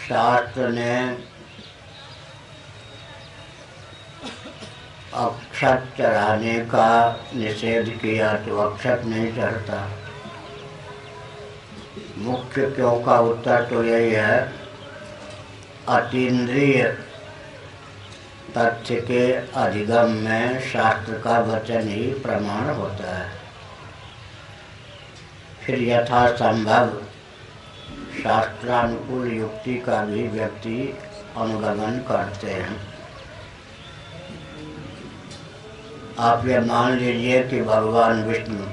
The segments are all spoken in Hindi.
शास्त्र ने अक्षत चढ़ाने का निषेध किया तो अक्षत नहीं चढ़ता। मुख्य क्यों का उत्तर तो यही है, अतीन्द्रिय तथ्य के अधिगम में शास्त्र का वचन ही प्रमाण होता है। फिर यथासंभव शास्त्रानुकूल युक्ति का भी व्यक्ति अनुगमन करते हैं। आप ये मान लीजिए कि भगवान विष्णु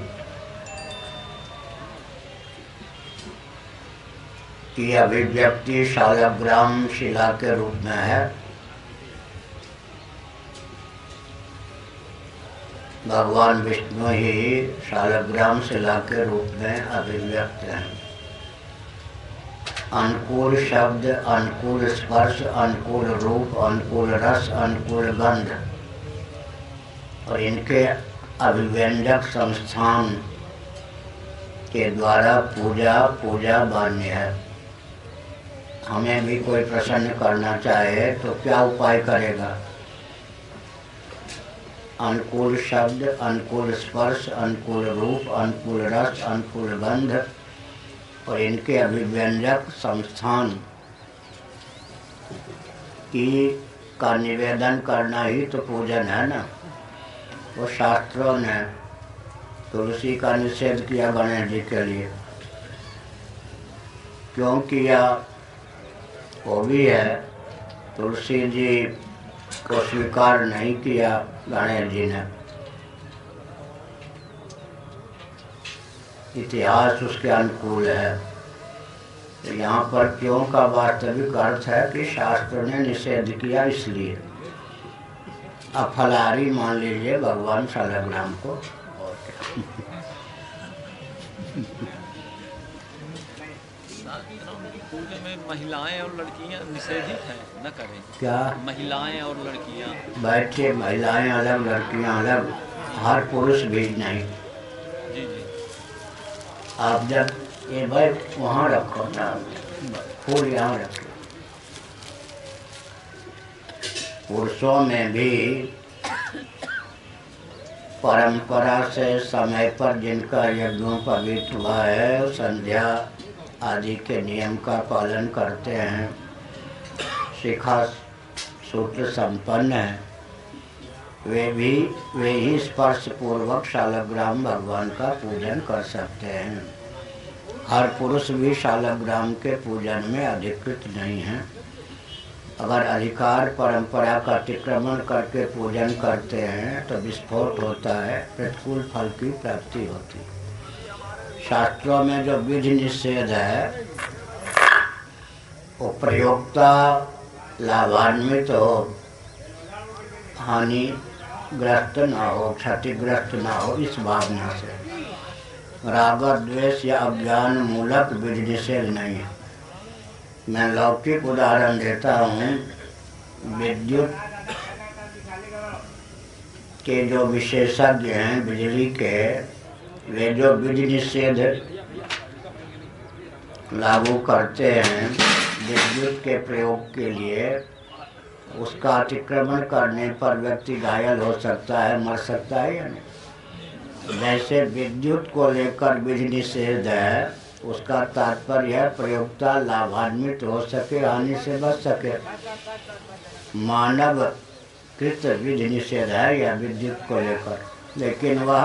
की अभिव्यक्ति शालग्राम शिला के रूप में है। भगवान विष्णु ही शालग्राम शिला के रूप में अभिव्यक्त हैं। अनुकूल शब्द, अनुकूल स्पर्श, अनुकूल रूप, अनुकूल रस, अनुकूल गंध और इनके अभिव्यंजक संस्थान के द्वारा पूजा मान्य है। हमें भी कोई प्रसन्न करना चाहे तो क्या उपाय करेगा? अनुकूल शब्द, अनुकूल स्पर्श, अनुकूल रूप, अनुकूल रस, अनुकूल गंध और इनके अभिव्यंजक संस्थान का निवेदन करना ही तो पूजन है ना। वो शास्त्रों ने तुलसी का निषेध किया गणेश जी के लिए। क्यों किया वो भी है, तुलसी जी को स्वीकार नहीं किया गणेश जी ने। इतिहास उसके अनुकूल है। तो यहाँ पर क्यों का वास्तविक अर्थ है कि शास्त्र ने निषेध किया इसलिए। अब फलाहारी मान लीजिए भगवान शालग्राम को, और पूजा में महिलाएं और लड़कियां निषेधित हैं, न करें। क्या महिलाएं और लड़कियां? बैठे, महिलाएं अलग, लड़कियां अलग, हर पुरुष भी नहीं। जी जी। आप जब ये भाई वहाँ रखो ना, फूल यहाँ रखो। पुरुषों में भी परंपरा से समय पर जिनका यज्ञोपवीत हुआ है, संध्या आदि के नियम का पालन करते हैं, शिखा सूत्र संपन्न है, वे ही स्पर्श पूर्वक शालग्राम भगवान का पूजन कर सकते हैं। हर पुरुष भी शालग्राम के पूजन में अधिकृत नहीं है। अगर अधिकार परंपरा का अतिक्रमण करके पूजन करते हैं तो विस्फोट होता है, प्रतिकूल फल की प्राप्ति होती है। शास्त्रों में जो विधि निषेध है वो प्रयोक्ता लाभान्वित हो, हानिग्रस्त ना हो, क्षतिग्रस्त ना हो, इस भावना से। राग द्वेष या अज्ञान मूलक विधि निषेध नहीं है। मैं लौकिक उदाहरण देता हूँ। विद्युत के जो विशेषज्ञ हैं बिजली के, वे जो विधि निषेध लागू करते हैं विद्युत के प्रयोग के लिए, उसका अतिक्रमण करने पर व्यक्ति घायल हो सकता है, मर सकता है या नहीं। जैसे विद्युत को लेकर विधि निषेध है, उसका तात्पर्य है प्रयोक्ता लाभान्वित हो सके, हानि से बच सके। मानव कृत विधि निषेध है या विद्युत को लेकर, लेकिन वह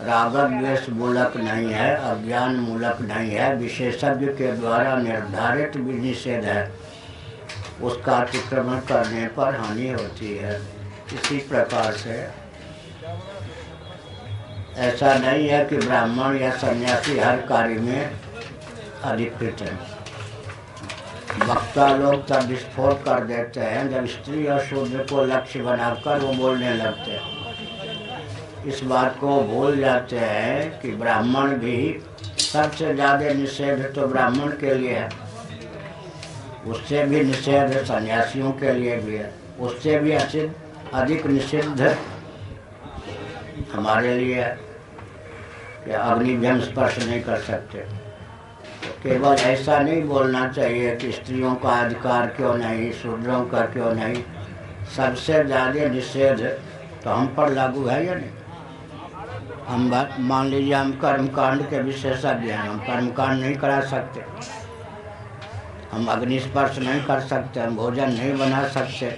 राग द्वेष मूलक नहीं है, अज्ञान मूलक नहीं है, विशेषज्ञ के द्वारा निर्धारित विधि निषेध है। उसका अतिक्रमण करने पर हानि होती है। इसी प्रकार से ऐसा नहीं है कि ब्राह्मण या सन्यासी हर कार्य में अधिकृत है। वक्ता लोग तब विस्फोट कर देते हैं जब स्त्री और शूद्र को लक्ष्य बनाकर वो बोलने लगते हैं। इस बात को भूल जाते हैं कि ब्राह्मण भी, सबसे ज़्यादा निषेध तो ब्राह्मण के लिए है, उससे भी निषेध सन्यासियों के लिए भी है, उससे भी अधिक निषिद्ध हमारे लिए है कि अग्नि भी हम स्पर्श नहीं कर सकते। तो केवल ऐसा नहीं बोलना चाहिए कि स्त्रियों का अधिकार क्यों नहीं, शूद्रों का क्यों नहीं। सबसे ज़्यादा निषेध तो हम पर लागू है या नहीं। हम मान लीजिए हम कर्मकांड के विशेषज्ञ हैं, हम कर्मकांड नहीं करा सकते, हम अग्नि स्पर्श नहीं कर सकते, हम भोजन नहीं बना सकते,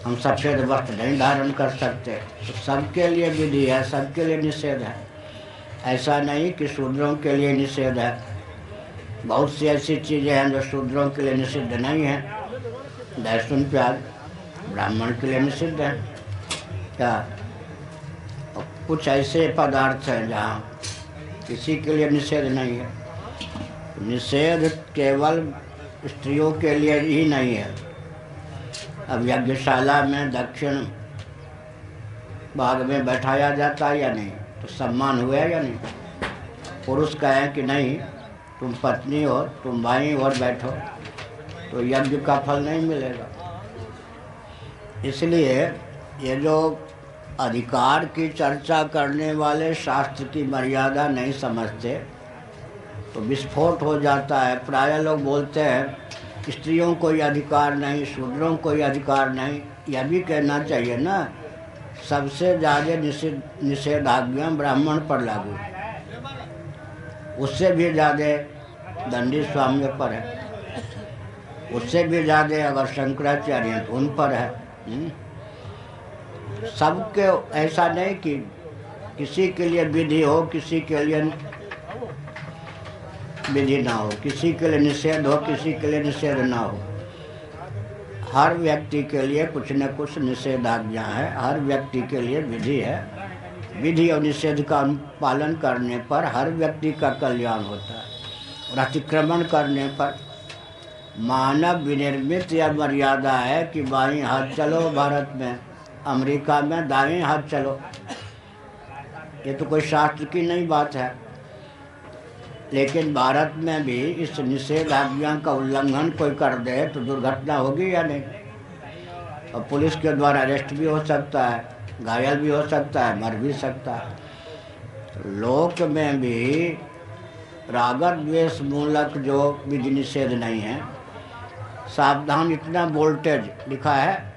हम सफ़ेद वस्त्र नहीं धारण कर सकते। तो सबके लिए विधि है, सबके लिए निषेध है। ऐसा नहीं कि शूद्रों के लिए निषेध है। बहुत सी ऐसी चीज़ें हैं जो शूद्रों के लिए निषिद्ध नहीं है। लहसुन प्याज ब्राह्मण के लिए निषिद्ध है क्या। और कुछ ऐसे पदार्थ हैं जहाँ किसी के लिए निषेध नहीं है। निषेध केवल स्त्रियों के लिए ही नहीं है। अब यज्ञशाला में दक्षिण भाग में बैठाया जाता है या नहीं, तो सम्मान हुआ या नहीं। पुरुष कहें कि नहीं तुम पत्नी हो, तुम भाई और बैठो, तो यज्ञ का फल नहीं मिलेगा। इसलिए ये जो अधिकार की चर्चा करने वाले शास्त्र की मर्यादा नहीं समझते तो विस्फोट हो जाता है। प्रायः लोग बोलते हैं स्त्रियों को अधिकार नहीं, शूद्रों को अधिकार नहीं। यह भी कहना चाहिए ना, सबसे ज़्यादा निषेधाज्ञा ब्राह्मण पर लागू है, उससे भी ज़्यादा दंडी स्वामी पर है, उससे भी ज़्यादा अगर शंकराचार्य तो उन पर है। सबके ऐसा नहीं कि किसी के लिए विधि हो, किसी के लिए विधि ना हो, किसी के लिए निषेध हो, किसी के लिए निषेध ना हो। हर व्यक्ति के लिए कुछ न कुछ निषेधाज्ञा है, हर व्यक्ति के लिए विधि है। विधि और निषेध का पालन करने पर हर व्यक्ति का कल्याण होता है। और अतिक्रमण करने पर मानव विनिर्मित यह मर्यादा है कि बाईं हाथ चलो, भारत में, अमेरिका में दाएं हाथ चलो। ये तो कोई शास्त्र की नहीं बात है, लेकिन भारत में भी इस निषेधाज्ञा का उल्लंघन कोई कर दे तो दुर्घटना होगी या नहीं। और पुलिस के द्वारा अरेस्ट भी हो सकता है, घायल भी हो सकता है, मर भी सकता है। तो लोक में भी राग द्वेष मूलक जो विधि निषेध नहीं है, सावधान इतना वोल्टेज लिखा है।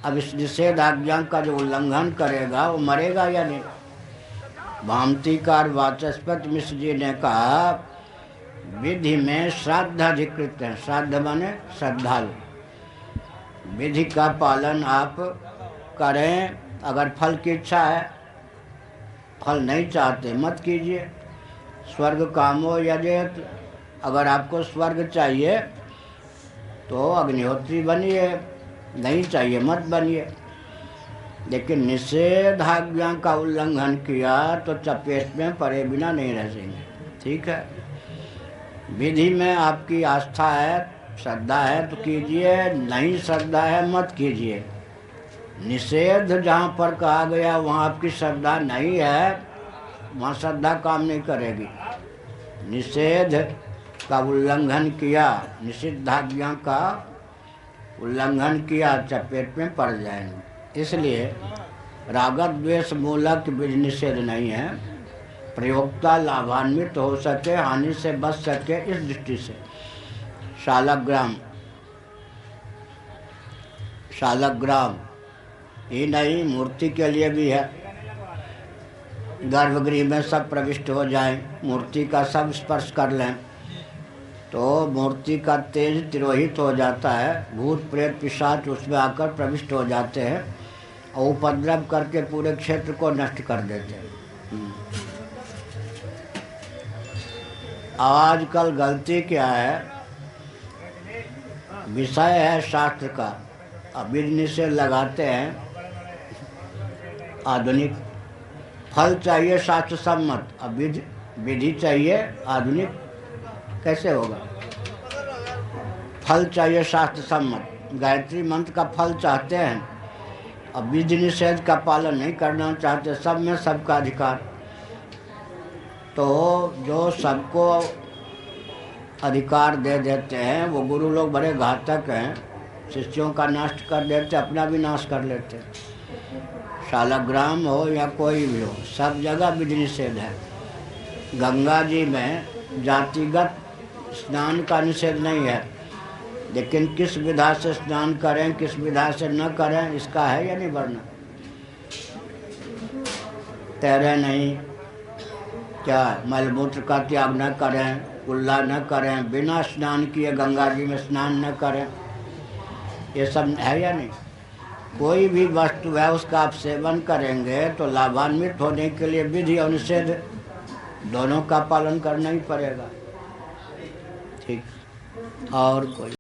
अब इस निषेधाज्ञा का जो उल्लंघन करेगा वो मरेगा या नहीं। भामतीकार वाचस्पति मिश्र जी ने कहा विधि में श्राद्ध अधिकृत है। श्राद्ध माने श्रद्धालु। विधि का पालन आप करें, अगर फल की इच्छा है, फल नहीं चाहते मत कीजिए। स्वर्ग कामो यजेत, अगर आपको स्वर्ग चाहिए तो अग्निहोत्री बनिए, नहीं चाहिए मत बनिए। लेकिन निषेधाज्ञा का उल्लंघन किया तो चपेट में पड़े बिना नहीं रह जाएंगे। ठीक है, विधि में आपकी आस्था है, श्रद्धा है तो कीजिए, नहीं श्रद्धा है मत कीजिए। निषेध जहाँ पर कहा गया वहाँ आपकी श्रद्धा नहीं है, वहाँ श्रद्धा काम नहीं करेगी। निषेध का उल्लंघन किया, निषिद्धाज्ञा का उल्लंघन किया, चपेट में पड़ जाएंगे। इसलिए राग द्वेष मूलक विधि निषेध नहीं है। प्रयोक्ता लाभान्वित हो सके, हानि से बच सके, इस दृष्टि से शालग्राम ही नहीं, मूर्ति के लिए भी है। गर्भगृह में सब प्रविष्ट हो जाएं, मूर्ति का सब स्पर्श कर लें तो मूर्ति का तेज तिरोहित हो जाता है। भूत प्रेत पिशाच उसमें आकर प्रविष्ट हो जाते हैं और उपद्रव करके पूरे क्षेत्र को नष्ट कर देते हैं। आजकल गलती क्या है, विषय है शास्त्र का, अब विधि निषेध लगाते हैं आधुनिक। फल चाहिए शास्त्र सम्मत, अब विधि चाहिए आधुनिक, कैसे होगा। फल चाहिए शास्त्र सम्मत, गायत्री मंत्र का फल चाहते हैं, अब विधि निषेध का पालन नहीं करना चाहते। सब में सबका अधिकार, तो जो सबको अधिकार दे देते हैं वो गुरु लोग बड़े घातक हैं। शिष्यों का नाश कर देते, अपना भी नाश कर लेते। शालग्राम हो या कोई भी हो, सब जगह विधि निषेध है। गंगा जी में जातिगत स्नान का निषेध नहीं है, लेकिन किस विधा से स्नान करें किस विधा से न करें इसका है या नहीं वर्णन। तैरे नहीं, क्या मलमूत्र का त्याग न करें, कुल्ला न करें, बिना स्नान किए गंगा जी में स्नान न करें, ये सब है या नहीं। कोई भी वस्तु है उसका आप सेवन करेंगे तो लाभान्वित होने के लिए विधि और निषेध दोनों का पालन करना ही पड़ेगा। ठीक, और कोई